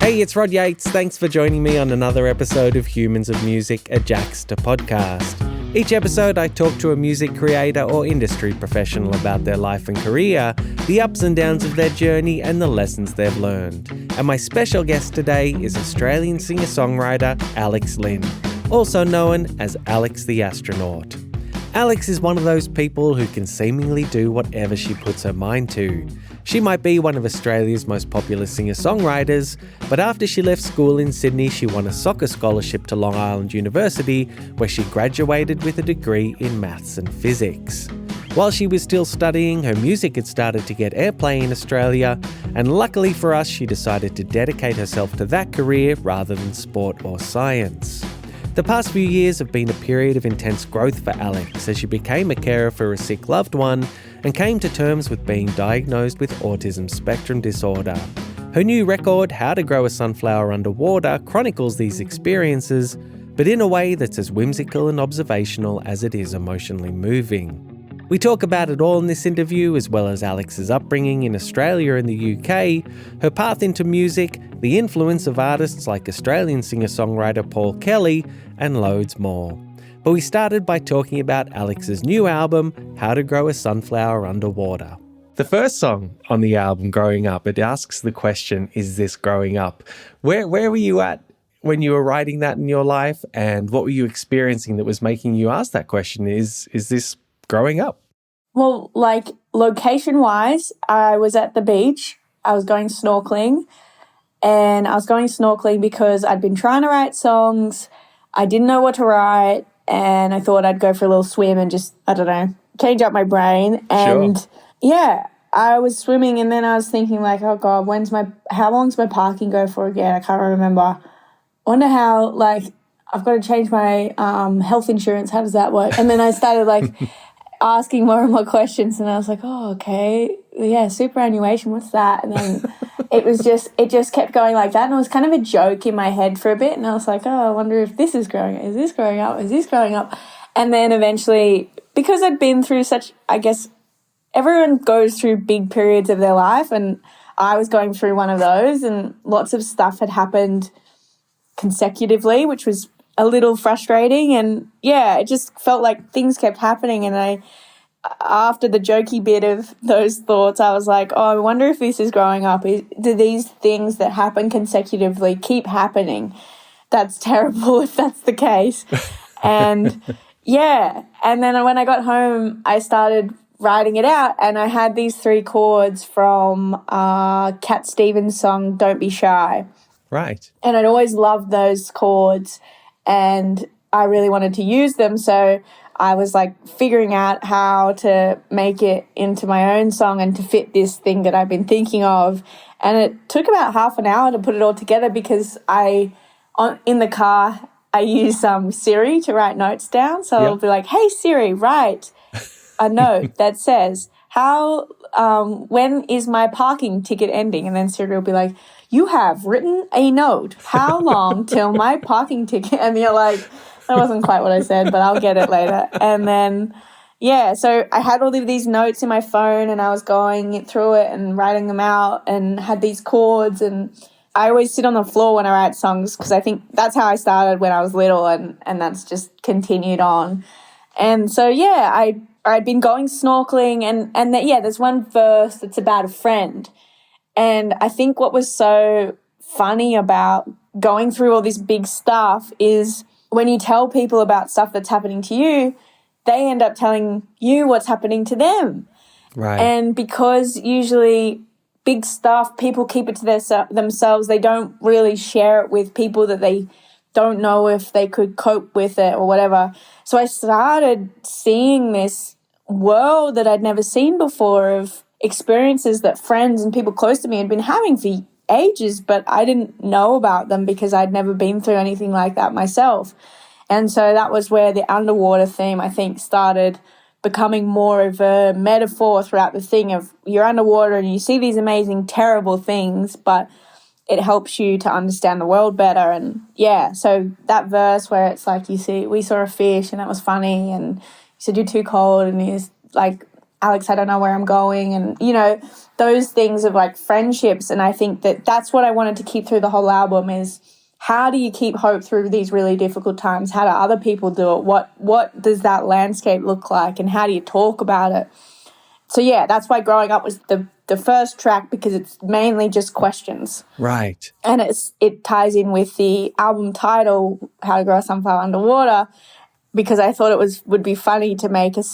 Hey, it's Rod Yates. Thanks for joining me on another episode of Humans of Music, a Jaxsta podcast. Each episode, I talk to a music creator or industry professional about their life and career, the ups and downs of their journey, and the lessons they've learned. And my special guest today is Australian singer-songwriter Alex Lynn, also known as Alex the Astronaut. Alex is one of those people who can seemingly do whatever she puts her mind to. She might be one of Australia's most popular singer-songwriters, but after she left school in Sydney, she won a soccer scholarship to Long Island University, where she graduated with a degree in maths and physics. While she was still studying, her music had started to get airplay in Australia, and luckily for us, she decided to dedicate herself to that career rather than sport or science. The past few years have been a period of intense growth for Alex as she became a carer for a sick loved one and came to terms with being diagnosed with autism spectrum disorder. Her new record, How to Grow a Sunflower Underwater, chronicles these experiences, but in a way that's as whimsical and observational as it is emotionally moving. We talk about it all in this interview, as well as Alex's upbringing in Australia and the UK, her path into music, the influence of artists like Australian singer-songwriter Paul Kelly, and loads more. But we started by talking about Alex's new album, How to Grow a Sunflower Underwater. The first song on the album, Growing Up, it asks the question, is this growing up? Where were you at when you were writing that in your life, and what were you experiencing that was making you ask that question? Is this growing up? Well, like location-wise, I was at the beach. I was going snorkeling, and I was going snorkeling because I'd been trying to write songs. I didn't know what to write, and I thought I'd go for a little swim and just, I don't know, change up my brain. And yeah, I was swimming, and then I was thinking like, oh God, how long's my parking go for again? I can't remember. Wonder how, like, I've got to change my health insurance. How does that work? And then I started like asking more and more questions, and I was like, oh, okay, yeah, superannuation, what's that? And then it just kept going like that, and it was kind of a joke in my head for a bit, and I was like, oh, I wonder if this is growing up, is this growing up? And then eventually, because I'd been through such, I guess, everyone goes through big periods of their life, and I was going through one of those, and lots of stuff had happened consecutively, which was a little frustrating. And yeah, it just felt like things kept happening, and after the jokey bit of those thoughts, I was like, oh, I wonder if this is growing up. Do these things that happen consecutively keep happening? That's terrible if that's the case. And yeah, and then when I got home, I started writing it out, and I had these 3 chords from Cat Stevens' song Don't Be Shy. Right. And I'd always loved those chords, and I really wanted to use them. So I was like figuring out how to make it into my own song and to fit this thing that I've been thinking of. And it took about half an hour to put it all together because in the car, I use Siri to write notes down. So I'll be like, hey, Siri, write a note that says, when is my parking ticket ending? And then Siri will be like, you have written a note. How long till my parking ticket? And you're like, that wasn't quite what I said, but I'll get it later. And then, yeah, so I had all of these notes in my phone, and I was going through it and writing them out, and had these chords. And I always sit on the floor when I write songs because I think that's how I started when I was little, and that's just continued on. And so, yeah, I'd been going snorkeling, and there's one verse that's about a friend. And I think what was so funny about going through all this big stuff is when you tell people about stuff that's happening to you, they end up telling you what's happening to them. Right. And because usually big stuff, people keep it to themselves, they don't really share it with people that they don't know if they could cope with it or whatever. So I started seeing this world that I'd never seen before of experiences that friends and people close to me had been having for ages, but I didn't know about them because I'd never been through anything like that myself. And so that was where the underwater theme, I think, started becoming more of a metaphor throughout the thing of you're underwater and you see these amazing, terrible things, but it helps you to understand the world better. And yeah, so that verse where it's like, we saw a fish and that was funny, and you said you're too cold, and he's like, Alex, I don't know where I'm going, and, you know, those things of like friendships. And I think that that's what I wanted to keep through the whole album is how do you keep hope through these really difficult times? How do other people do it? What does that landscape look like, and how do you talk about it? So, yeah, that's why Growing Up was the first track, because it's mainly just questions. Right. And it ties in with the album title, How to Grow a Sunflower Underwater, because I thought it would be funny to make a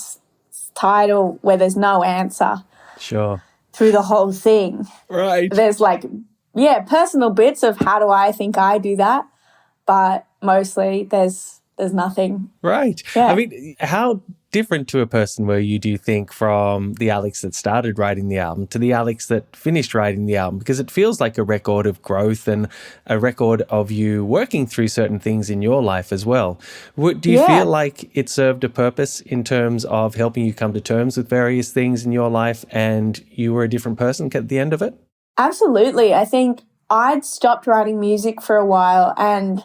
title where there's no answer. Sure. Through the whole thing. Right. There's like, personal bits of how do I think I do that, but mostly there's nothing. Right. Yeah. I mean, how different to a person were you, do you think, from the Alex that started writing the album to the Alex that finished writing the album? Because it feels like a record of growth and a record of you working through certain things in your life as well. Do you feel like it served a purpose in terms of helping you come to terms with various things in your life and you were a different person at the end of it? Absolutely. I think I'd stopped writing music for a while, and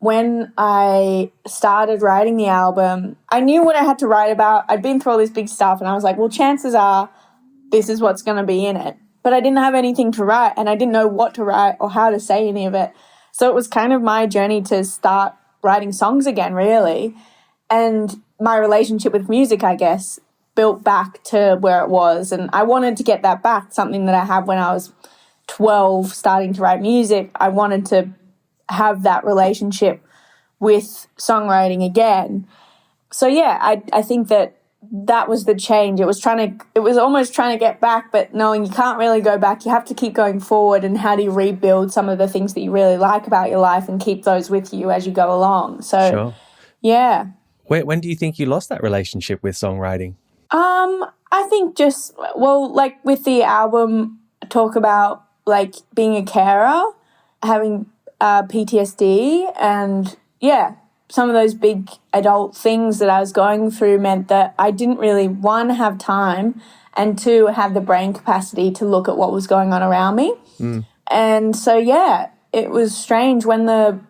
when I started writing the album, I knew what I had to write about. I'd been through all this big stuff, and I was like, well, chances are this is what's going to be in it. But I didn't have anything to write, and I didn't know what to write or how to say any of it. So it was kind of my journey to start writing songs again, really. And my relationship with music, I guess, built back to where it was. And I wanted to get that back, something that I had when I was 12 starting to write music. I wanted to have that relationship with songwriting again. So yeah, I think that was the change. It was almost trying to get back, but knowing you can't really go back. You have to keep going forward. And how do you rebuild some of the things that you really like about your life and keep those with you as you go along? So sure. Yeah. When do you think you lost that relationship with songwriting? I think like with the album, I talk about like being a carer, having PTSD, and some of those big adult things that I was going through meant that I didn't really, one, have time, and two, have the brain capacity to look at what was going on around me. And so, it was strange when the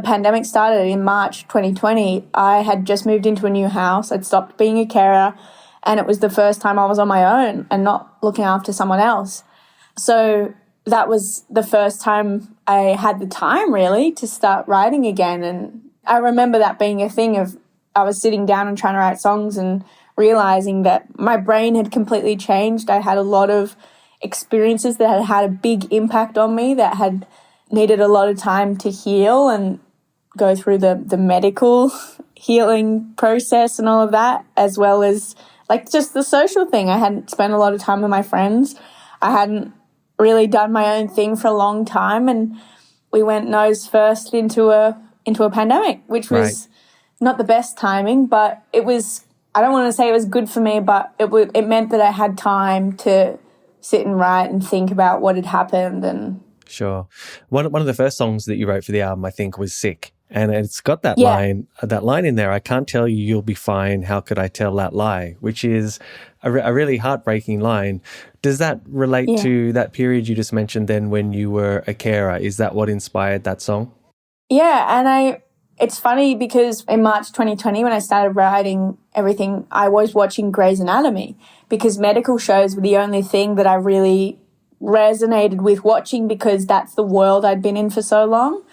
pandemic started in March 2020, I had just moved into a new house. I'd stopped being a carer, and it was the first time I was on my own and not looking after someone else. So that was the first time I had the time, really, to start writing again. And I remember that being a thing of I was sitting down and trying to write songs and realising that my brain had completely changed. I had a lot of experiences that had had a big impact on me that had needed a lot of time to heal and go through the medical healing process and all of that, as well as like just the social thing. I hadn't spent a lot of time with my friends. I hadn't really done my own thing for a long time, and we went nose first into a pandemic, which was not the best timing, but it was, I don't want to say it was good for me, but it meant that I had time to sit and write and think about what had happened. And sure. One of the first songs that you wrote for the album, I think, was Sick. And it's got that line in there, I can't tell you you'll be fine, how could I tell that lie, which is a really heartbreaking line. Does that relate to that period you just mentioned then when you were a carer? Is that what inspired that song? Yeah, and it's funny because in March 2020 when I started writing everything, I was watching Grey's Anatomy because medical shows were the only thing that I really resonated with watching because that's the world I'd been in for so long.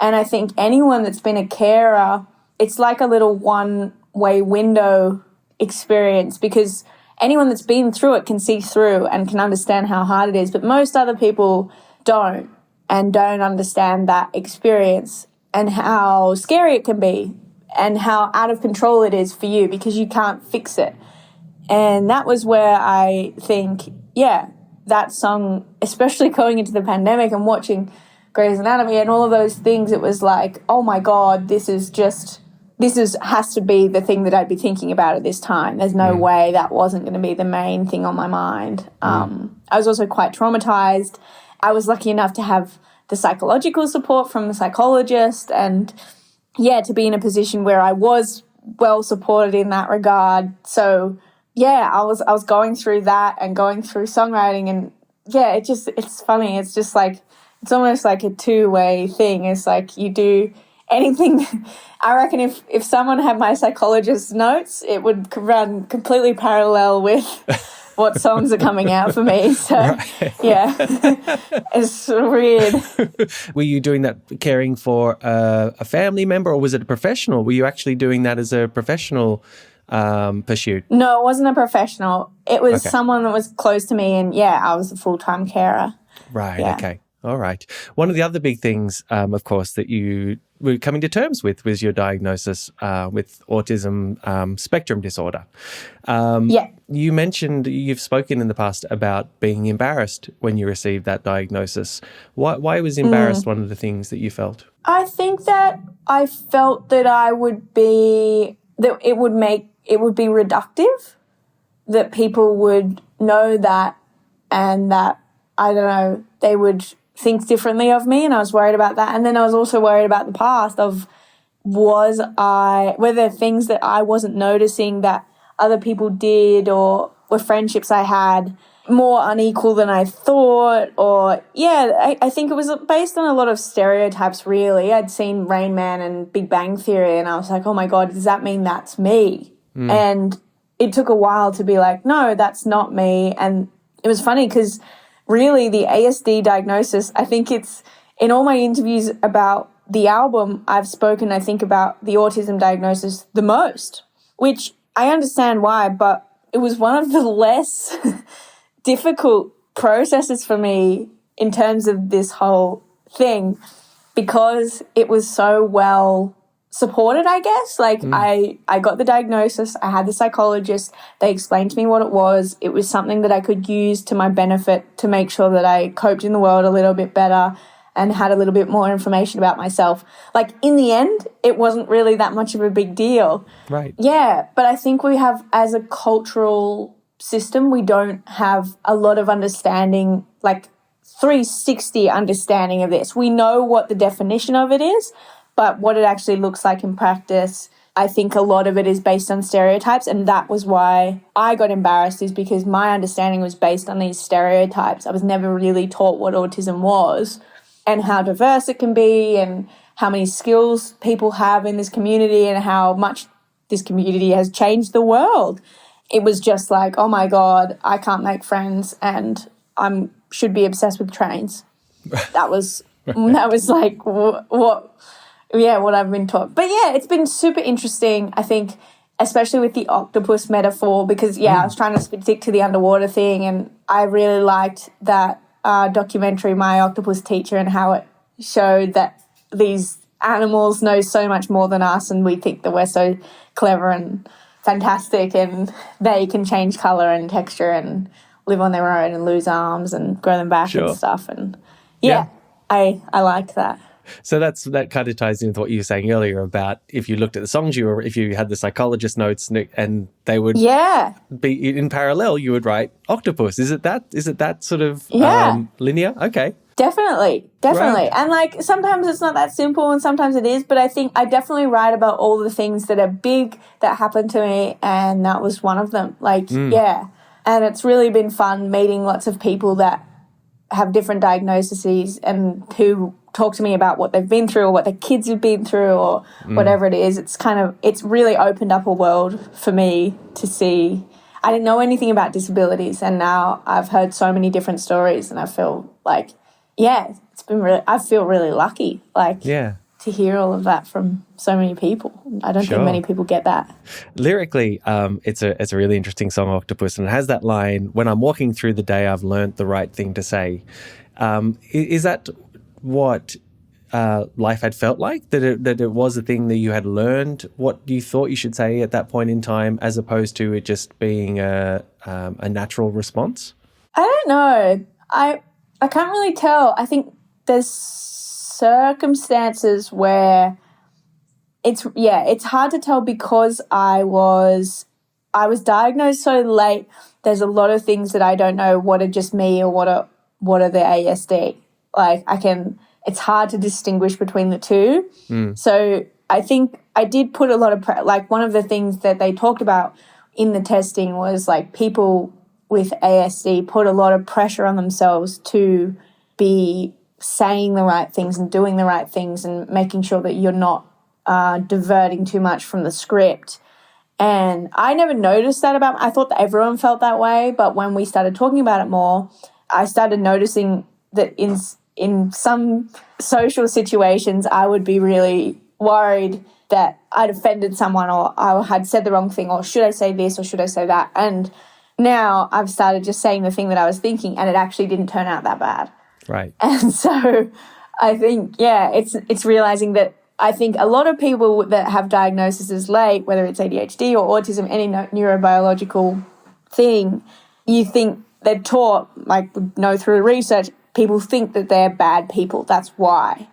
And I think anyone that's been a carer, it's like a little one-way window experience because anyone that's been through it can see through and can understand how hard it is. But most other people don't and don't understand that experience and how scary it can be and how out of control it is for you because you can't fix it. And that was where I think, that song, especially going into the pandemic and watching Grey's Anatomy and all of those things, it was like, oh my God, this has to be the thing that I'd be thinking about at this time. There's no way that wasn't going to be the main thing on my mind. I was also quite traumatized. I was lucky enough to have the psychological support from the psychologist and, to be in a position where I was well supported in that regard. So, I was going through that and going through songwriting and, it's funny. It's just like, it's almost like a two-way thing. It's like you do anything. I reckon if someone had my psychologist's notes, it would run completely parallel with what songs are coming out for me. So, yeah, it's weird. Were you doing that caring for a family member, or was it a professional? Were you actually doing that as a professional pursuit? No, it wasn't a professional. It was someone that was close to me, and I was a full-time carer. Right, okay. All right. One of the other big things, of course, that you were coming to terms with was your diagnosis with autism spectrum disorder. You mentioned you've spoken in the past about being embarrassed when you received that diagnosis. Why was embarrassed one of the things that you felt? I think that I felt that it would be reductive, that people would know that, and that, I don't know, they would think differently of me, and I was worried about that. And then I was also worried about the past of were there things that I wasn't noticing that other people did, or were friendships I had more unequal than I thought, or I think it was based on a lot of stereotypes, really. I'd seen Rain Man and Big Bang Theory, and I was like, oh my God, does that mean that's me? And it took a while to be like, no, that's not me. And it was funny because really the ASD diagnosis, I think it's in all my interviews about the album, I've spoken, I think, about the autism diagnosis the most, which I understand why, but it was one of the less difficult processes for me in terms of this whole thing, because it was so well supported, I guess. I got the diagnosis, I had the psychologist, they explained to me what it was. It was something that I could use to my benefit to make sure that I coped in the world a little bit better and had a little bit more information about myself. In the end, it wasn't really that much of a big deal. Right. Yeah, but I think we have, as a cultural system, we don't have a lot of understanding, 360 understanding of this. We know what the definition of it is, but what it actually looks like in practice, I think a lot of it is based on stereotypes, and that was why I got embarrassed, is because my understanding was based on these stereotypes. I was never really taught what autism was and how diverse it can be and how many skills people have in this community and how much this community has changed the world. It was just like, oh my God, I can't make friends and I should be obsessed with trains. That was like what I've been taught. But it's been super interesting, I think, especially with the octopus metaphor, because I was trying to stick to the underwater thing, and I really liked that documentary, My Octopus Teacher, and how it showed that these animals know so much more than us, and we think that we're so clever and fantastic and they can change colour and texture and live on their own and lose arms and grow them back and stuff. And I liked that. So that kind of ties in with what you were saying earlier about if you looked at the songs if you had the psychologist notes and they would be in parallel, you would write Octopus. Is it that sort of linear? Okay. Definitely. Right. And sometimes it's not that simple and sometimes it is, but I think I definitely write about all the things that are big that happened to me, and that was one of them. And it's really been fun meeting lots of people that have different diagnoses and who talk to me about what they've been through or what their kids have been through or whatever it is. It's really opened up a world for me to see. I didn't know anything about disabilities, and now I've heard so many different stories, and I feel like, I feel really lucky, to hear all of that from so many people. I don't think many people get that. Lyrically, it's a really interesting song, Octopus, and it has that line, "When I'm walking through the day, I've learnt the right thing to say." Is that what life had felt like? That it was a thing that you had learned, what you thought you should say at that point in time, as opposed to it just being a natural response? I don't know. I can't really tell. I think there's circumstances where it's hard to tell because I was diagnosed so late. There's a lot of things that I don't know what are just me or what are the ASD. It's hard to distinguish between the two. So I think I did put a lot of one of the things that they talked about in the testing was people with ASD put a lot of pressure on themselves to be saying the right things and doing the right things and making sure that you're not diverting too much from the script. And I never noticed that about I thought that everyone felt that way, but when we started talking about it more, I started noticing that in some social situations I would be really worried that I'd offended someone or I had said the wrong thing or should I say this or should I say that. And now I've started just saying the thing that I was thinking and it actually didn't turn out that bad. Right. And so I think, it's realizing that I think a lot of people that have diagnoses late, whether it's ADHD or autism, any neurobiological thing, you think they're taught, like we know through research, people think that they're bad people. That's why.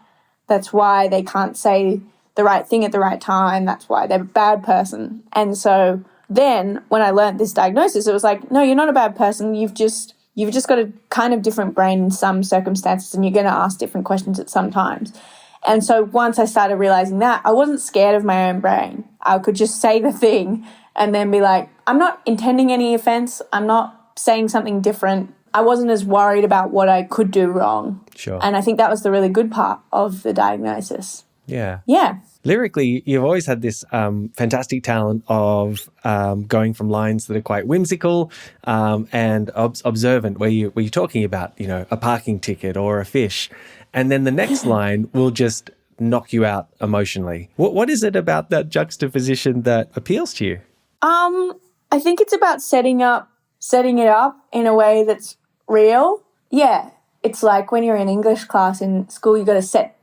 That's why they can't say the right thing at the right time. That's why they're a bad person. And so then when I learned this diagnosis, it was like, no, you're not a bad person. You've just got a kind of different brain in some circumstances and you're going to ask different questions at some times. And so once I started realizing that, I wasn't scared of my own brain. I could just say the thing and then be like, I'm not intending any offense. I'm not saying something different. I wasn't as worried about what I could do wrong. Sure. And I think that was the really good part of the diagnosis. Yeah. Yeah. Lyrically, you've always had this fantastic talent of going from lines that are quite whimsical and observant, where you're talking about, a parking ticket or a fish, and then the next line will just knock you out emotionally. What is it about that juxtaposition that appeals to you? I think it's about setting it up in a way that's real. Yeah, it's like when you're in English class in school, you got to set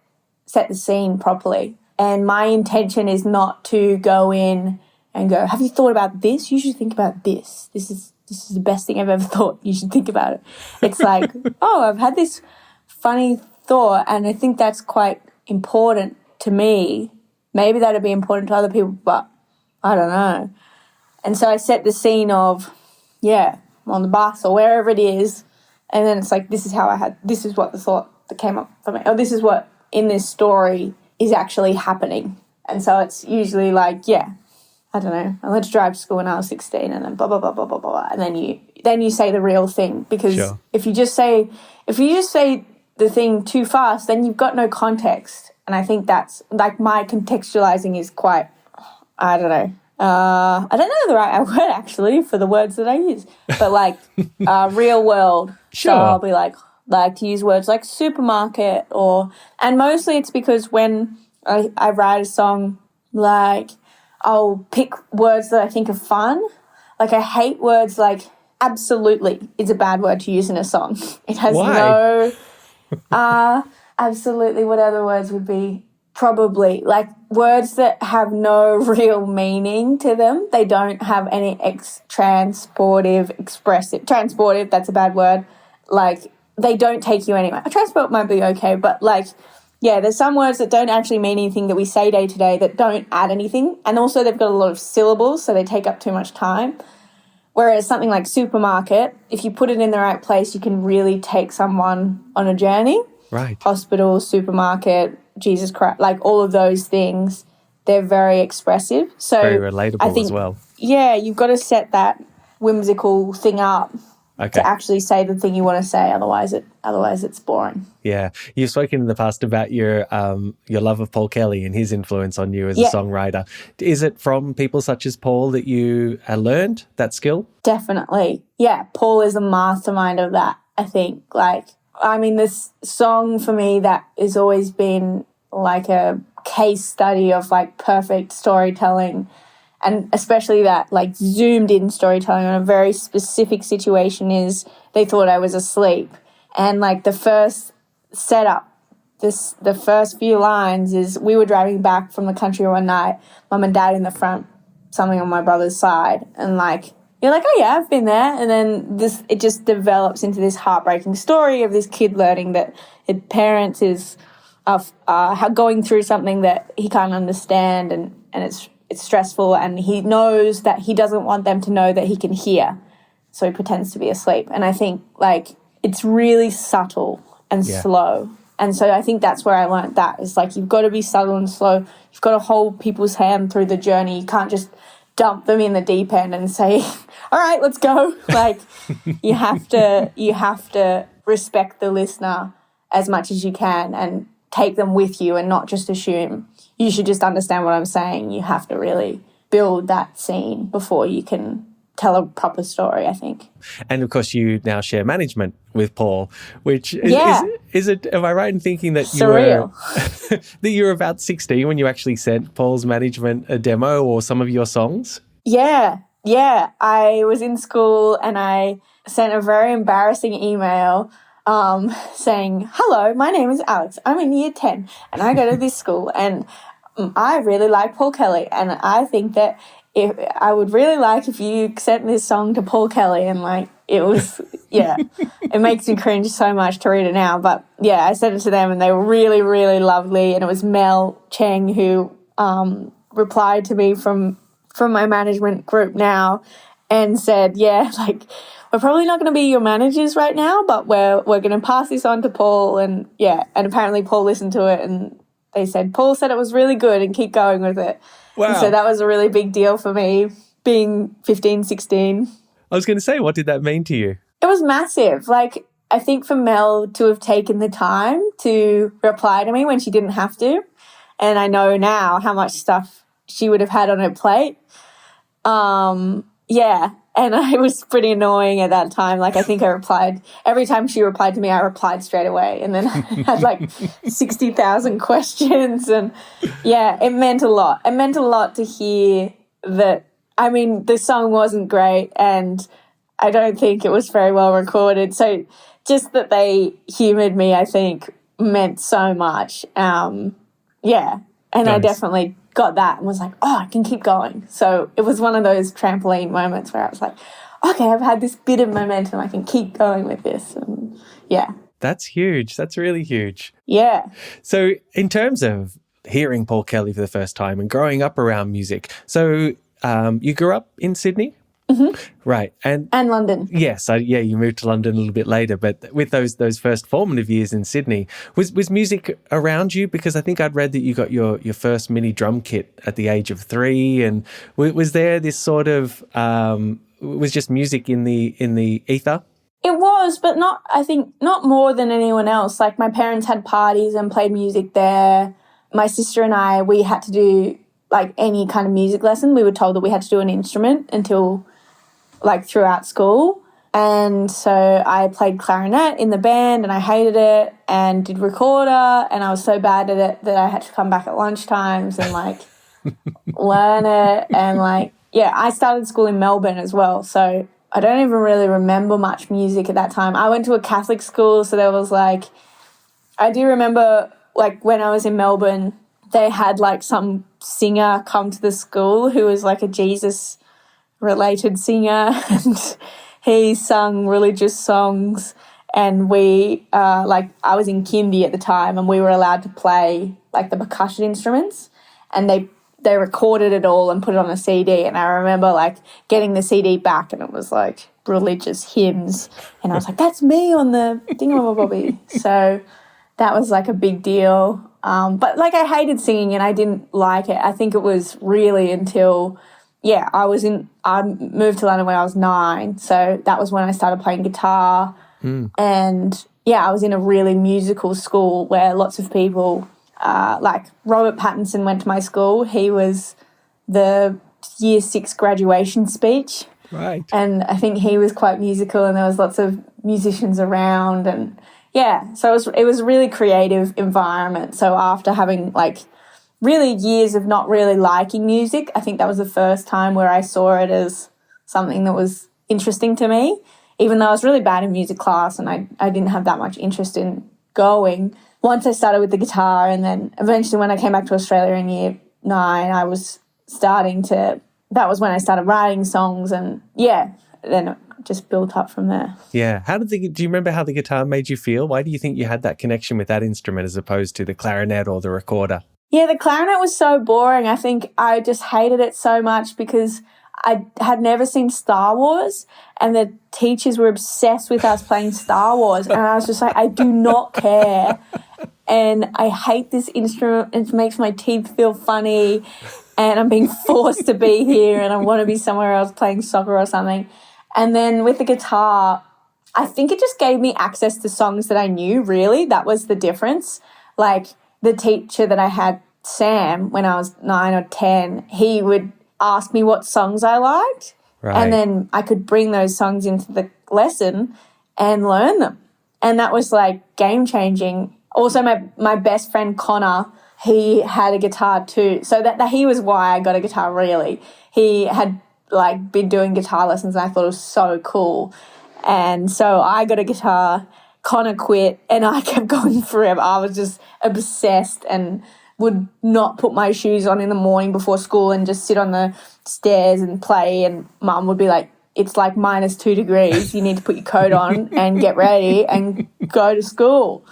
the scene properly. And my intention is not to go in and go, have you thought about this? You should think about this. This is the best thing I've ever thought. You should think about it. It's like, oh, I've had this funny thought and I think that's quite important to me. Maybe that'd be important to other people, but I don't know. And so I set the scene of, I'm on the bus or wherever it is. And then it's like, this is what the thought that came up for me. Or this is what in this story is actually happening. And so it's usually like, I don't know, I learned to drive to school when I was 16 and then blah, blah, blah, blah, blah, blah. And then you say the real thing because Sure. if you just say the thing too fast, then you've got no context. And I think that's like my contextualizing is quite, I don't know. I don't know the right word actually for the words that I use, but like real world. Sure. So I'll be like to use words like supermarket and mostly it's because when I write a song, like I'll pick words that I think are fun. Like I hate words like absolutely is a bad word to use in a song. It has Why? no, absolutely. What other words would be? Probably like words that have no real meaning to them. They don't have any transportive, that's a bad word. Like they don't take you anywhere. A transport might be okay, but like, there's some words that don't actually mean anything that we say day to day that don't add anything. And also they've got a lot of syllables, so they take up too much time. Whereas something like supermarket, if you put it in the right place, you can really take someone on a journey. Right. Hospital, supermarket, Jesus Christ, like all of those things, they're very expressive. So very relatable I think, as well. Yeah, you've got to set that whimsical thing up to actually say the thing you want to say. Otherwise it's boring. Yeah. You've spoken in the past about your love of Paul Kelly and his influence on you as a songwriter. Is it from people such as Paul that you learned that skill? Definitely. Yeah, Paul is the mastermind of that, I think. This song for me that has always been like a case study of like perfect storytelling, and especially that like zoomed in storytelling on a very specific situation is they thought I was asleep. And like the first setup, the first few lines is we were driving back from the country one night, mum and dad in the front, something on my brother's side, and like you're like, oh yeah, I've been there. And then it just develops into this heartbreaking story of this kid learning that his parents is going through something that he can't understand and it's stressful, and he knows that he doesn't want them to know that he can hear. So he pretends to be asleep. And I think like it's really subtle and slow. And so I think that's where I learned that. It's like you've got to be subtle and slow. You've got to hold people's hand through the journey. You can't just dump them in the deep end and say, all right, let's go. Like you have to respect the listener as much as you can and take them with you and not just assume you should just understand what I'm saying. You have to really build that scene before you can tell a proper story, I think. And of course, you now share management with Paul, which is it? Am I right in thinking that surreal? You were about 16 when you actually sent Paul's management a demo or some of your songs? Yeah. I was in school and I sent a very embarrassing email saying, "Hello, my name is Alex. I'm in year 10 and I go to this school and I really like Paul Kelly and I think that I would really like if you sent this song to Paul Kelly." And like, it was, it makes me cringe so much to read it now. But yeah, I sent it to them and they were really, really lovely. And it was Mel Cheng who replied to me from my management group now and said, we're probably not going to be your managers right now, but we're going to pass this on to Paul. And and apparently Paul listened to it and they said, Paul said it was really good and keep going with it. Wow. And so that was a really big deal for me, being 15, 16. I was going to say, what did that mean to you? It was massive. Like, I think for Mel to have taken the time to reply to me when she didn't have to, and I know now how much stuff she would have had on her plate. And it was pretty annoying at that time. Like, I think I replied, every time she replied to me, I replied straight away. And then I had like 60,000 questions. And it meant a lot. It meant a lot to hear that. I mean, the song wasn't great and I don't think it was very well recorded. So just that they humoured me, I think, meant so much. And nice. I definitely got that and was like, oh, I can keep going. So it was one of those trampoline moments where I was like, okay, I've had this bit of momentum. I can keep going with this. And That's huge. That's really huge. Yeah. So in terms of hearing Paul Kelly for the first time and growing up around music, so you grew up in Sydney? Mm-hmm. Right. And London. Yes. You moved to London a little bit later, but with those first formative years in Sydney, was music around you? Because I think I'd read that you got your first mini drum kit at the age of 3. And was there this sort of, was just music in the ether? It was, but I think not more than anyone else. Like, my parents had parties and played music there. My sister and I, we had to do like any kind of music lesson. We were told that we had to do an instrument until like throughout school. And so I played clarinet in the band and I hated it, and did recorder, and I was so bad at it that I had to come back at lunchtimes and like learn it. And I started school in Melbourne as well. So I don't even really remember much music at that time. I went to a Catholic school, so there was I do remember when I was in Melbourne, they had some singer come to the school who was a Jesus related singer, and he sung religious songs, and we I was in kindy at the time, and we were allowed to play the percussion instruments, and they recorded it all and put it on a CD. And I remember getting the CD back, and it was religious hymns, and I was like, that's me on the thingamabobby. So that was a big deal. But I hated singing and I didn't like it. I think it was really until, I moved to London when I was 9. So that was when I started playing guitar. And I was in a really musical school where lots of people, Robert Pattinson went to my school. He was the year 6 graduation speech. Right. And I think he was quite musical, and there was lots of musicians around, and so it was a really creative environment. So after having really years of not really liking music, I think that was the first time where I saw it as something that was interesting to me, even though I was really bad in music class and I didn't have that much interest in going. Once I started with the guitar, and then eventually when I came back to Australia in year 9, that was when I started writing songs, and then it just built up from there. Yeah. Do you remember how the guitar made you feel? Why do you think you had that connection with that instrument as opposed to the clarinet or the recorder? Yeah, the clarinet was so boring. I think I just hated it so much because I had never seen Star Wars, and the teachers were obsessed with us playing Star Wars, and I was just I do not care, and I hate this instrument. It makes my teeth feel funny, and I'm being forced to be here, and I want to be somewhere else playing soccer or something. And then with the guitar, I think it just gave me access to songs that I knew, really. That was the difference. Like the teacher that I had, Sam, when I was 9 or 10, he would ask me what songs I liked. Right. And then I could bring those songs into the lesson and learn them. And that was like game changing. Also, my best friend Connor, he had a guitar too. So that he was why I got a guitar, really. He had like been doing guitar lessons and I thought it was so cool. And so I got a guitar, Connor quit, and I kept going forever. I was just obsessed and would not put my shoes on in the morning before school and just sit on the stairs and play. And Mum would be like, it's like -2 degrees. You need to put your coat on and get ready and go to school.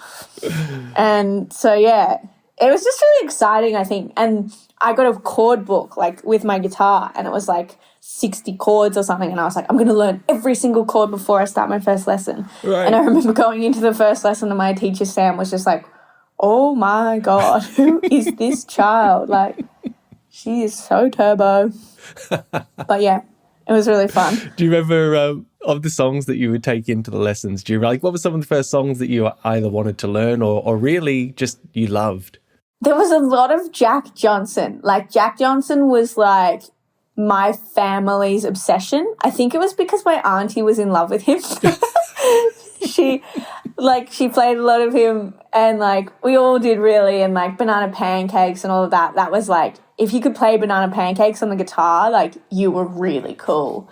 And so, yeah, it was just really exciting, I think. And I got a chord book, like, with my guitar, and it was like 60 chords or something. And I was like, I'm going to learn every single chord before I start my first lesson. Right. And I remember going into the first lesson and my teacher, Sam, was just like, oh, my God, who is this child? Like, she is so turbo. But, yeah. It was really fun. Do you remember of the songs that you would take into the lessons? Do you like what were some of the first songs that you either wanted to learn or really just you loved? There was a lot of Jack Johnson. Like Jack Johnson was like my family's obsession. I think it was because my auntie was in love with him. She played a lot of him and like we all did really, and like Banana Pancakes and all of that. That was like, if you could play Banana Pancakes on the guitar, like you were really cool.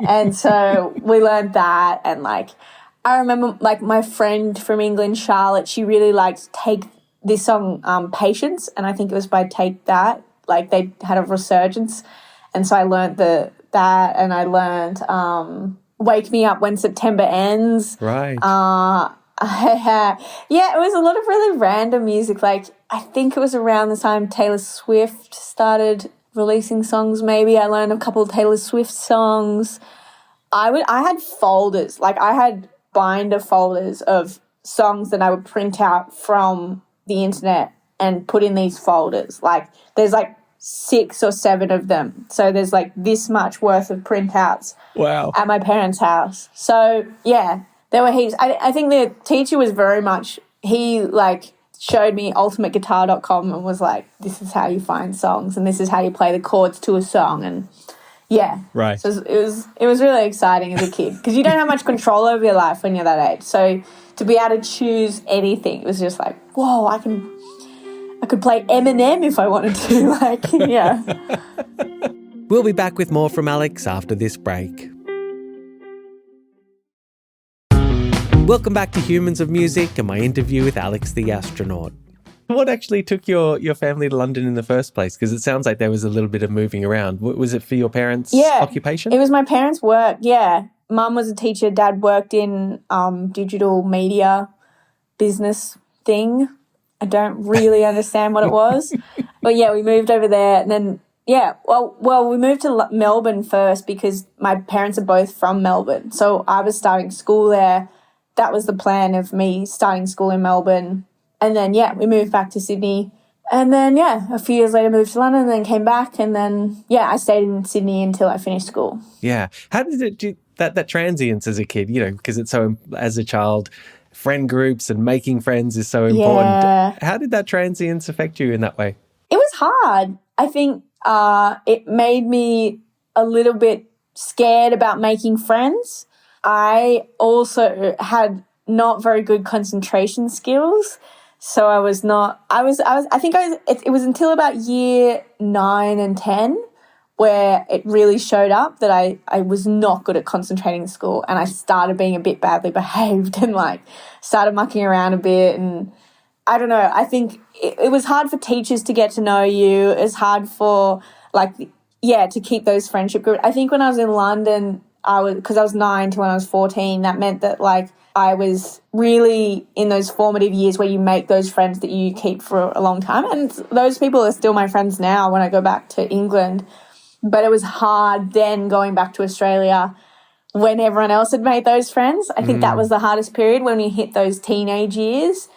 And so we learned that. And like, I remember like my friend from England, Charlotte, she really liked Take this song, Patience. And I think it was by Take That. Like they had a resurgence. And so I learned that and I learned Wake Me Up When September Ends. Right. Yeah, it was a lot of really random music. Like, I think it was around the time Taylor Swift started releasing songs, maybe. I learned a couple of Taylor Swift songs. I had folders. Like, I had binder folders of songs that I would print out from the internet and put in these folders. Like, there's like 6 or 7 of them. So there's like this much worth of printouts. Wow. At my parents' house. So, yeah. There were heaps. I think the teacher was very much, he like showed me ultimateguitar.com and was like, this is how you find songs and this is how you play the chords to a song. And yeah. Right. So it was really exciting as a kid because you don't have much control over your life when you're that age. So to be able to choose anything, it was just like, whoa, I could play Eminem if I wanted to. Like, yeah. We'll be back with more from Alex after this break. Welcome back to Humans of Music and my interview with Alex the Astronaut. What actually took your family to London in the first place? Because it sounds like there was a little bit of moving around. Was it for your parents' occupation? It was my parents' work, yeah. Mum was a teacher, Dad worked in digital media business thing. I don't really understand what it was. But yeah, we moved over there and then, yeah, well, we moved to Melbourne first because my parents are both from Melbourne. So I was starting school there. That was the plan of me starting school in Melbourne. And then, yeah, we moved back to Sydney. And then, yeah, a few years later moved to London and then came back. And then, yeah, I stayed in Sydney until I finished school. Yeah. How did it do that transience as a kid, you know, because it's so, as a child, friend groups and making friends is so important. Yeah. How did that transience affect you in that way? It was hard. I think it made me a little bit scared about making friends. I also had not very good concentration skills. So it was until about year 9 and 10 where it really showed up that I was not good at concentrating in school and I started being a bit badly behaved and like started mucking around a bit. And I don't know, I think it was hard for teachers to get to know you. It was hard for to keep those friendship groups. I think when I was in London, because I was 9 to when I was 14, that meant that like I was really in those formative years where you make those friends that you keep for a long time. And those people are still my friends now when I go back to England. But it was hard then going back to Australia when everyone else had made those friends. I think that was the hardest period when you hit those teenage years.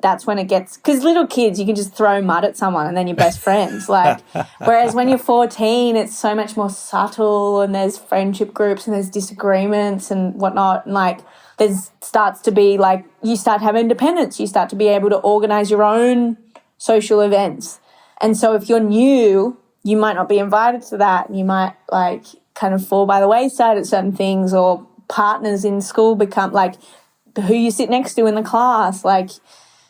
that's when it gets, because little kids, you can just throw mud at someone and then you're best friends. Like, whereas when you're 14, it's so much more subtle, and there's friendship groups and there's disagreements and whatnot. And like, there's starts to be like, you start having independence. You start to be able to organize your own social events. And so if you're new, you might not be invited to that. And you might like kind of fall by the wayside at certain things, or partners in school become like who you sit next to in the class. Like,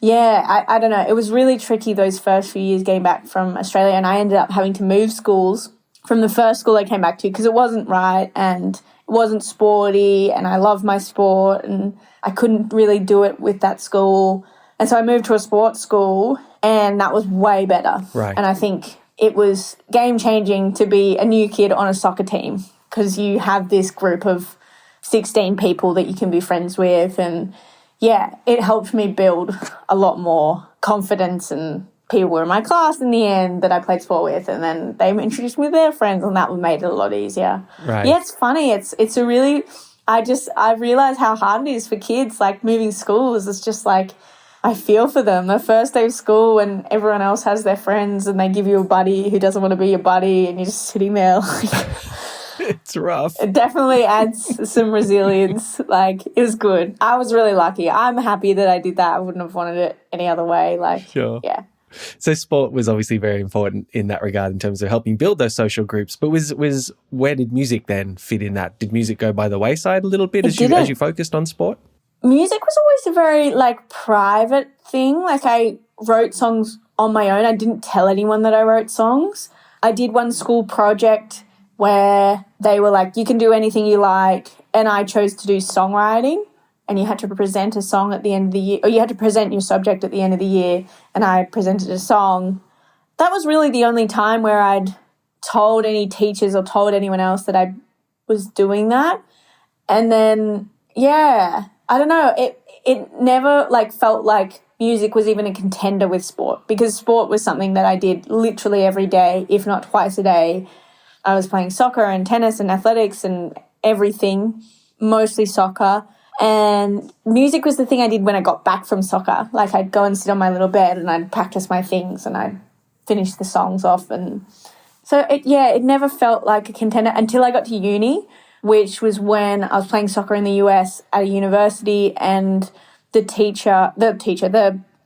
yeah, I don't know. It was really tricky those first few years getting back from Australia, and I ended up having to move schools from the first school I came back to because it wasn't right and it wasn't sporty, and I loved my sport and I couldn't really do it with that school. And so I moved to a sports school, and that was way better. Right. And I think it was game-changing to be a new kid on a soccer team because you have this group of 16 people that you can be friends with. And, yeah, it helped me build a lot more confidence, and people were in my class in the end that I played sport with, and then they introduced me to their friends, and that made it a lot easier. Right. Yeah, it's funny. It's a really – I realised how hard it is for kids, like moving schools. It's just like – I feel for them. The first day of school when everyone else has their friends and they give you a buddy who doesn't want to be your buddy, and you're just sitting there. Like, it's rough. It definitely adds some resilience. Like, it was good. I was really lucky. I'm happy that I did that. I wouldn't have wanted it any other way. Like, sure. Yeah. So sport was obviously very important in that regard in terms of helping build those social groups. But where did music then fit in that? Did music go by the wayside a little bit as you focused on sport? Music was always a very, like, private thing. Like, I wrote songs on my own. I didn't tell anyone that I wrote songs. I did one school project where they were like, you can do anything you like, and I chose to do songwriting, and you had to present a song at the end of the year, or you had to present your subject at the end of the year, and I presented a song. That was really the only time where I'd told any teachers or told anyone else that I was doing that. And then, yeah, I don't know, it never like felt like music was even a contender with sport, because sport was something that I did literally every day, if not twice a day. I was playing soccer and tennis and athletics and everything, mostly soccer. And music was the thing I did when I got back from soccer. Like, I'd go and sit on my little bed and I'd practice my things and I'd finish the songs off. And so, it never felt like a contender until I got to uni, which was when I was playing soccer in the US at a university, and the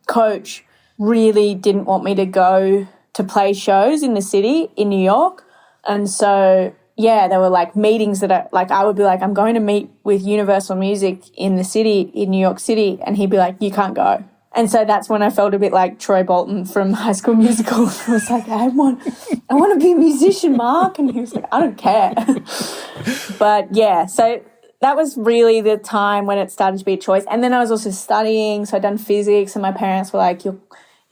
coach really didn't want me to go to play shows in the city in New York. And so, yeah, there were like meetings that I would be like, I'm going to meet with Universal Music in the city, in New York City. And he'd be like, you can't go. And so that's when I felt a bit like Troy Bolton from High School Musical. I was like, I want to be a musician, Mark. And he was like, I don't care. But yeah, so that was really the time when it started to be a choice. And then I was also studying. So I'd done physics, and my parents were like, you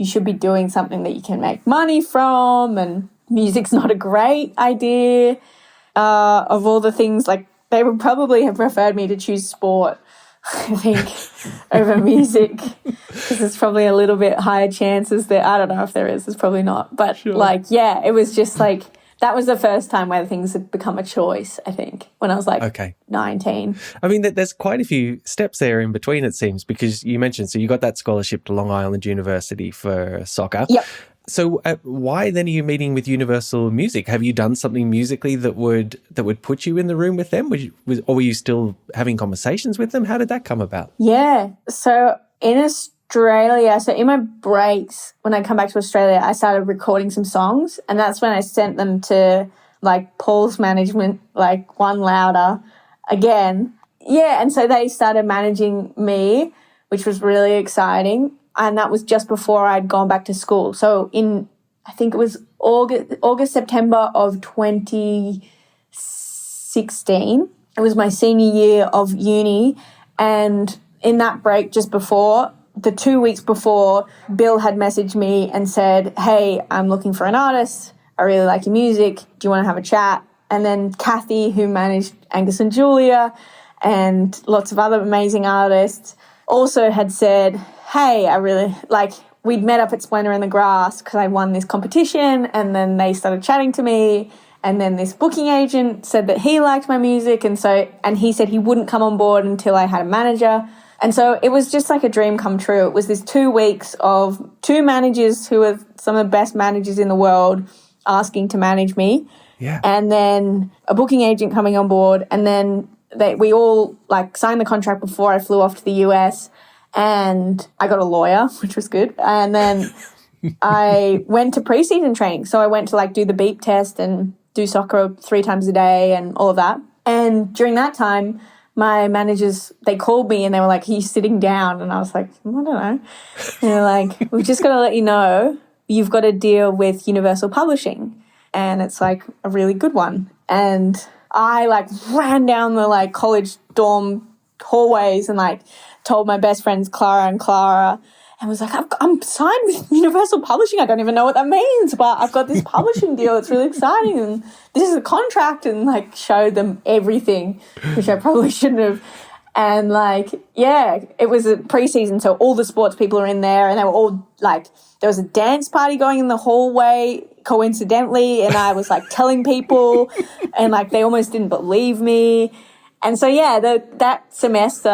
should be doing something that you can make money from, and music's not a great idea. Of all the things, like, they would probably have preferred me to choose sport, I think, over music, because there's probably a little bit higher chances there. I don't know if there is. There's probably not. But, sure. Like, yeah, it was just like, that was the first time where things had become a choice, I think, when I was like 19. I mean, there's quite a few steps there in between, it seems, because you mentioned, so you got that scholarship to Long Island University for soccer. Yep. So why then are you meeting with Universal Music? Have you done something musically that would put you in the room with them? Or were you still having conversations with them? How did that come about? Yeah. So in Australia, so in my breaks, when I come back to Australia, I started recording some songs, and that's when I sent them to like Paul's management, like One Louder again. Yeah. And so they started managing me, which was really exciting. And that was just before I'd gone back to school. So I think it was August, September of 2016. It was my senior year of uni. And in that break just before, the 2 weeks before, Bill had messaged me and said, hey, I'm looking for an artist. I really like your music. Do you want to have a chat? And then Kathy, who managed Angus and Julia and lots of other amazing artists, also had said, hey, I really we'd met up at Splendor in the Grass because I won this competition, and then they started chatting to me, and then this booking agent said that he liked my music, and he said he wouldn't come on board until I had a manager. And so it was just like a dream come true. It was this 2 weeks of 2 managers who are some of the best managers in the world asking to manage me. Yeah. And then a booking agent coming on board. And then we all like signed the contract before I flew off to the US, and I got a lawyer, which was good. And then I went to preseason training. So I went to like do the beep test and do soccer 3 times a day and all of that. And during that time, my managers, they called me and they were like, "Are you sitting down?" And I was like, "I don't know." And they're like, "We've just got to let you know you've got to deal with Universal Publishing, and it's like a really good one." And I like ran down the like college dorm hallways and like told my best friends Clara and was like, I'm signed with Universal Publishing. I don't even know what that means, but I've got this publishing deal. It's really exciting. And this is a contract, and like showed them everything, which I probably shouldn't have. And like, yeah, it was a preseason. So all the sports people are in there, and they were all like, there was a dance party going in the hallway coincidentally. And I was like telling people, and like, they almost didn't believe me. And so, yeah, that semester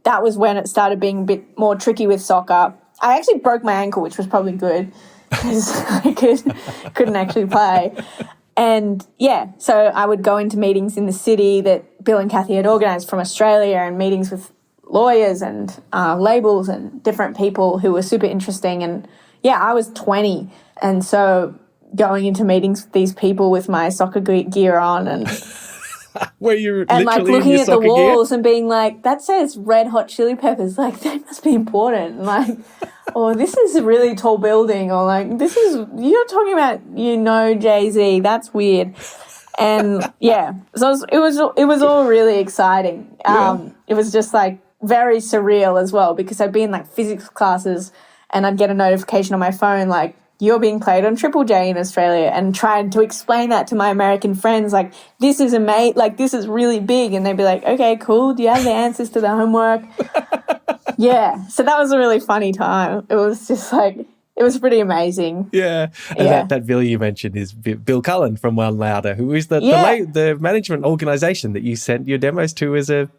that was when it started being a bit more tricky with soccer. I actually broke my ankle, which was probably good because I couldn't actually play. And, yeah, so I would go into meetings in the city that Bill and Kathy had organised from Australia, and meetings with lawyers and labels and different people who were super interesting. And, yeah, I was 20. And so going into meetings with these people with my soccer gear on and... Where you're and like literally looking in your at the soccer walls gear? and being like, that says Red Hot Chili Peppers, like that must be important. And like, or this is a really tall building, or like this is, you're talking about, Jay-Z, that's weird. And yeah, so it was all really exciting. It was just like very surreal as well, because I'd be in like physics classes and I'd get a notification on my phone like, "You're being played on Triple J in Australia," and trying to explain that to my American friends, like, this is this is really big. And they'd be like, "Okay, cool. Do you have the answers to the homework?" Yeah. So that was a really funny time. It was just like, it was pretty amazing. Yeah. And that Bill you mentioned is Bill Cullen from One Louder, who is the management organisation that you sent your demos to as a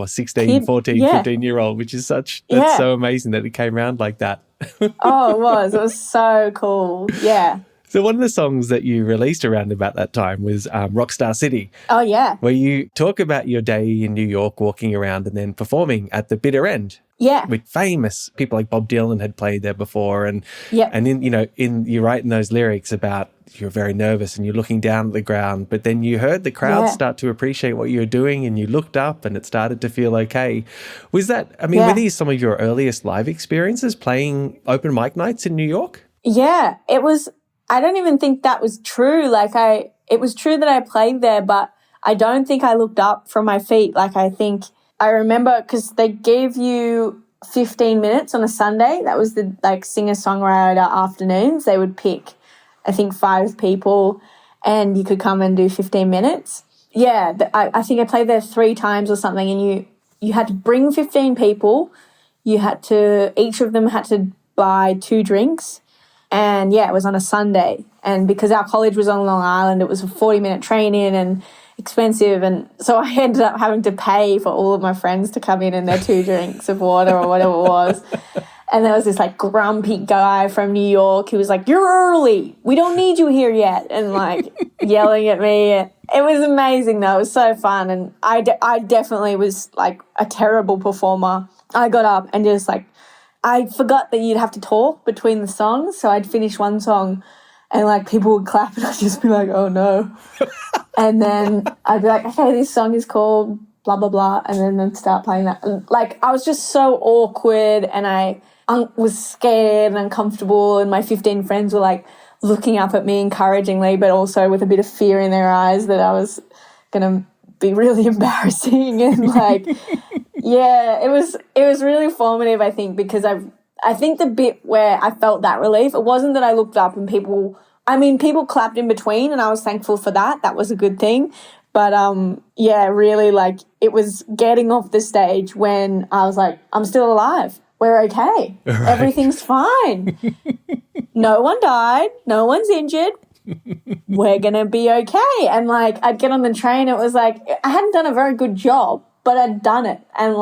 16, 14, 15-year-old, which is that's so amazing that it came around like that. Oh, it was. It was so cool. Yeah. So one of the songs that you released around about that time was Rockstar City. Oh, yeah. Where you talk about your day in New York, walking around and then performing at the bitter end. Yeah. With famous people like Bob Dylan had played there before. And yeah. And you write in those lyrics about you're very nervous and you're looking down at the ground, but then you heard the crowd start to appreciate what you were doing and you looked up and it started to feel okay. Was that, were these some of your earliest live experiences playing open mic nights in New York? Yeah, it was. I don't even think that was true. It was true that I played there, but I don't think I looked up from my feet. I remember because they gave you 15 minutes on a Sunday. That was the singer-songwriter afternoons. They would pick, I think, 5 people and you could come and do 15 minutes. Yeah, I think I played there 3 times or something, and you had to bring 15 people. Each of them had to buy 2 drinks. And, yeah, it was on a Sunday. And because our college was on Long Island, it was a 40-minute train-in and expensive. And so I ended up having to pay for all of my friends to come in and their 2 drinks of water or whatever it was. And there was this, grumpy guy from New York who was like, "You're early. We don't need you here yet." And, yelling at me. It was amazing, though. It was so fun. And I definitely was, a terrible performer. I got up and just, I forgot that you'd have to talk between the songs. So I'd finish one song and, people would clap and I'd just be like, "Oh, no." And then I'd be like, "Okay, this song is called blah, blah, blah." And then I'd start playing that. And, I was just so awkward and I was scared and uncomfortable, and my 15 friends were, looking up at me encouragingly, but also with a bit of fear in their eyes that I was going to be really embarrassing. And, yeah, it was really formative, I think, because I think the bit where I felt that relief, it wasn't that I looked up and people clapped in between, and I was thankful for that. That was a good thing. But, yeah, really, it was getting off the stage when I was like, I'm still alive. We're okay. Right. Everything's fine. No one died. No one's injured. We're going to be okay. And, I'd get on the train. It was I hadn't done a very good job, but I'd done it. And,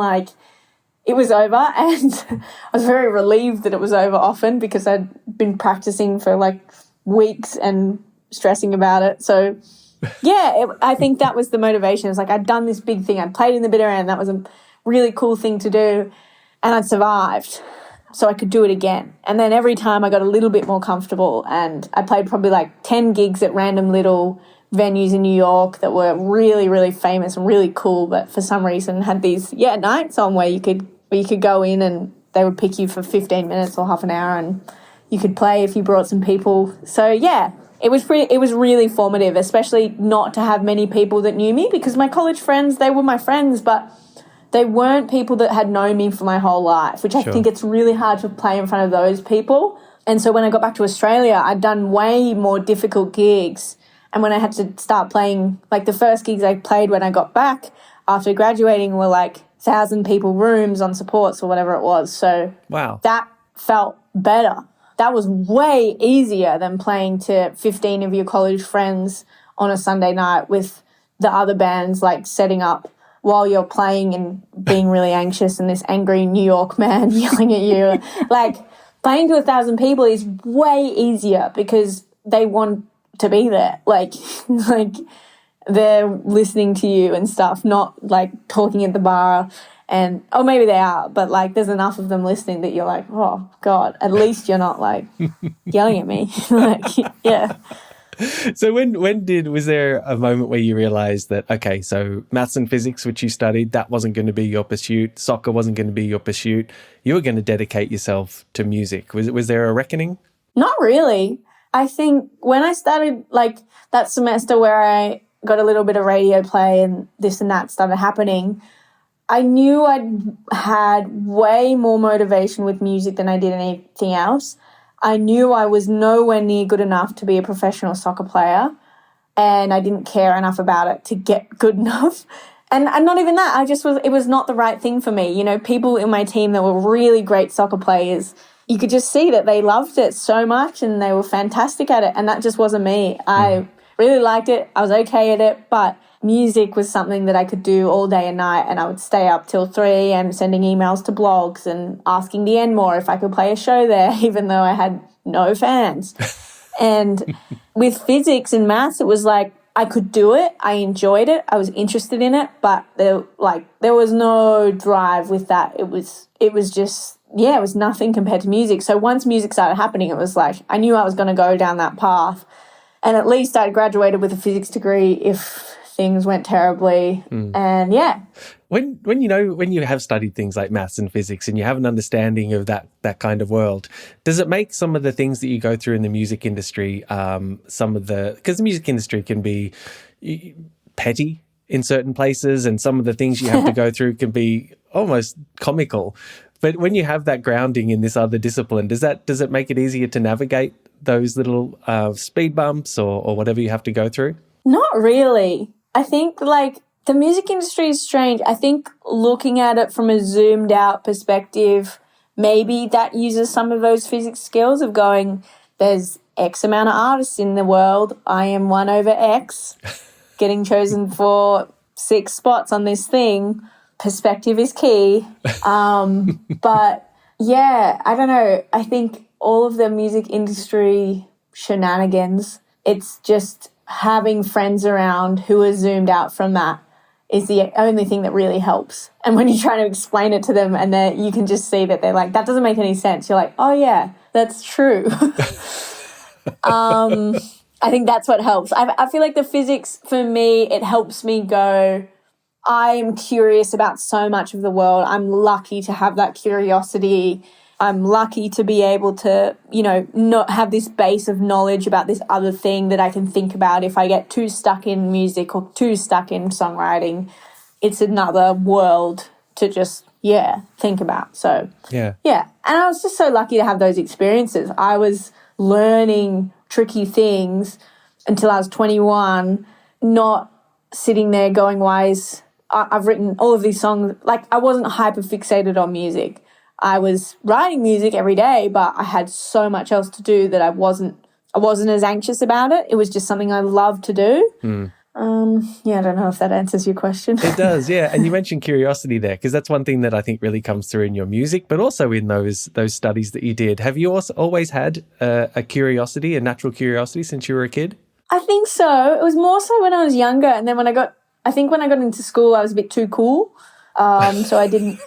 it was over, and I was very relieved that it was over often because I'd been practicing for like weeks and stressing about it. So yeah, I think that was the motivation. It's like I'd done this big thing. I'd played in the bitter end. That was a really cool thing to do, and I'd survived. So I could do it again. And then every time I got a little bit more comfortable, and I played probably like 10 gigs at random little venues in New York that were really, really famous and really cool, but for some reason had these nights on where you could go in and they would pick you for 15 minutes or half an hour and you could play if you brought some people. So yeah, it was really formative, especially not to have many people that knew me, because my college friends, they were my friends, but they weren't people that had known me for my whole life, which I think it's really hard to play in front of those people. And so when I got back to Australia, I'd done way more difficult gigs. And when I had to start playing, like the first gigs I played when I got back after graduating were like 1,000 people rooms on supports or whatever it was. So wow, that felt better. That was way easier than playing to 15 of your college friends on a Sunday night with the other bands like setting up while you're playing and being really anxious and this angry New York man yelling at you. Like playing to 1,000 people is way easier because they want to be there. Like they're listening to you and stuff, not like talking at the bar and, oh, maybe they are, but like there's enough of them listening that you're like, oh God, at least you're not like yelling at me. Like, yeah. So was there a moment where you realized that, okay, so maths and physics, which you studied, that wasn't going to be your pursuit, soccer wasn't going to be your pursuit, you were going to dedicate yourself to music? Was there a reckoning? Not really. I think when I started, like that semester where I got a little bit of radio play and this and that started happening, I knew I'd had way more motivation with music than I did anything else. I knew I was nowhere near good enough to be a professional soccer player, and I didn't care enough about it to get good enough. And not even that, it was not the right thing for me. You know, people in my team that were really great soccer players, you could just see that they loved it so much and they were fantastic at it, and that just wasn't me. I really liked it. I was okay at it, but music was something that I could do all day and night, and I would stay up till 3 a.m. sending emails to blogs and asking the Enmore if I could play a show there, even though I had no fans. And with physics and maths, it was like I could do it. I enjoyed it. I was interested in it, but there was no drive with that. It was just, it was nothing compared to music. So once music started happening, it was like I knew I was going to go down that path. And at least I'd graduated with a physics degree if things went terribly. And yeah. When you have studied things like maths and physics and you have an understanding of that kind of world, does it make some of the things that you go through in the music industry, because the music industry can be petty in certain places, and some of the things you have to go through can be almost comical. But when you have that grounding in this other discipline, does it make it easier to navigate those little speed bumps or whatever you have to go through? Not really. I think like the music industry is strange. I think looking at it from a zoomed out perspective, maybe that uses some of those physics skills of going, there's X amount of artists in the world. I am 1 over X, getting chosen for 6 spots on this thing. Perspective is key. But yeah, I don't know. I think all of the music industry shenanigans, it's just having friends around who are zoomed out from that is the only thing that really helps. And when you're trying to explain it to them and you can just see that they're like, that doesn't make any sense. You're like, oh yeah, that's true. I think that's what helps. I feel like the physics for me, it helps me go, I'm curious about so much of the world. I'm lucky to have that curiosity. I'm lucky to be able to, not have this base of knowledge about this other thing that I can think about if I get too stuck in music or too stuck in songwriting. It's another world to just, think about. So, yeah. And I was just so lucky to have those experiences. I was learning tricky things until I was 21, not sitting there going, I've written all of these songs. Like, I wasn't hyper fixated on music. I was writing music every day, but I had so much else to do that I wasn't as anxious about it. It was just something I loved to do. Yeah, I don't know if that answers your question. It does, yeah. And you mentioned curiosity there, because that's one thing that I think really comes through in your music, but also in those studies that you did. Have you also always had a curiosity, a natural curiosity, since you were a kid? I think so. It was more so when I was younger, and then when I got into school, I was a bit too cool. So I didn't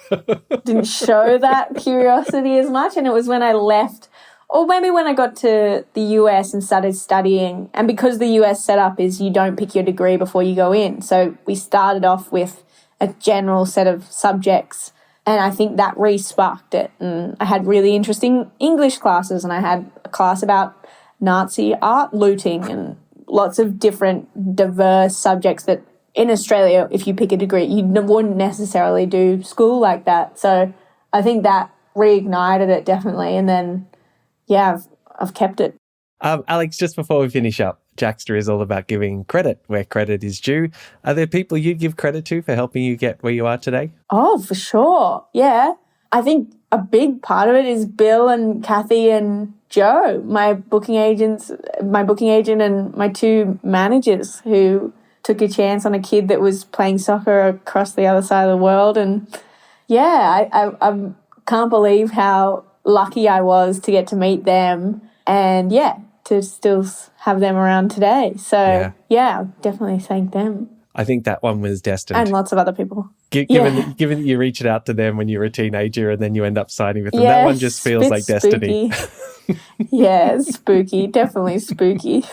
show that curiosity as much. And it was when I left, or maybe when I got to the US and started studying. And because the US setup is you don't pick your degree before you go in. So we started off with a general set of subjects. And I think that re-sparked it. And I had really interesting English classes, and I had a class about Nazi art looting and lots of different diverse subjects that in Australia, if you pick a degree, you wouldn't necessarily do school like that. So I think that reignited it definitely. And then, yeah, I've kept it. Alex, just before we finish up, Jaxsta is all about giving credit where credit is due. Are there people you'd give credit to for helping you get where you are today? Oh, for sure. Yeah. I think a big part of it is Bill and Kathy and Joe, my booking agent and my two managers, who took a chance on a kid that was playing soccer across the other side of the world. And yeah, I can't believe how lucky I was to get to meet them and to still have them around today. So yeah, definitely thank them. I think that one was destined. And lots of other people. Given that you reached out to them when you were a teenager and then you end up signing with them, that one just feels like destiny. Yeah, it's spooky. Definitely spooky.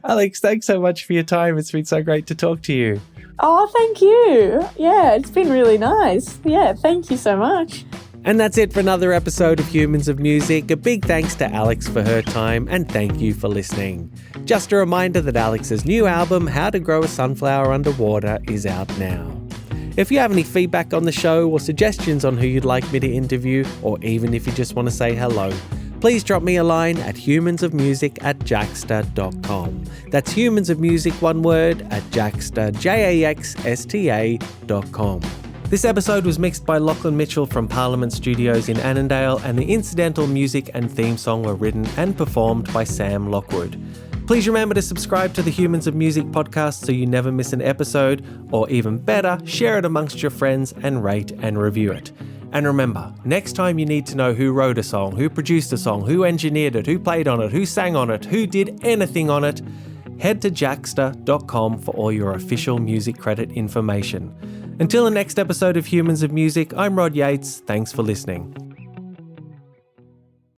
Alex, thanks so much for your time. It's been so great to talk to you. Oh, thank you. Yeah, it's been really nice. Yeah, thank you so much. And that's it for another episode of Humans of Music. A big thanks to Alex for her time, and thank you for listening. Just a reminder that Alex's new album, How to Grow a Sunflower Underwater, is out now. If you have any feedback on the show or suggestions on who you'd like me to interview, or even if you just want to say hello, please drop me a line at humansofmusic@jaxsta.com. That's humansofmusic, one word, at Jaxsta, JAXSTA.com. This episode was mixed by Lachlan Mitchell from Parliament Studios in Annandale, and the incidental music and theme song were written and performed by Sam Lockwood. Please remember to subscribe to the Humans of Music podcast so you never miss an episode, or even better, share it amongst your friends and rate and review it. And remember, next time you need to know who wrote a song, who produced a song, who engineered it, who played on it, who sang on it, who did anything on it, head to jaxsta.com for all your official music credit information. Until the next episode of Humans of Music, I'm Rod Yates. Thanks for listening.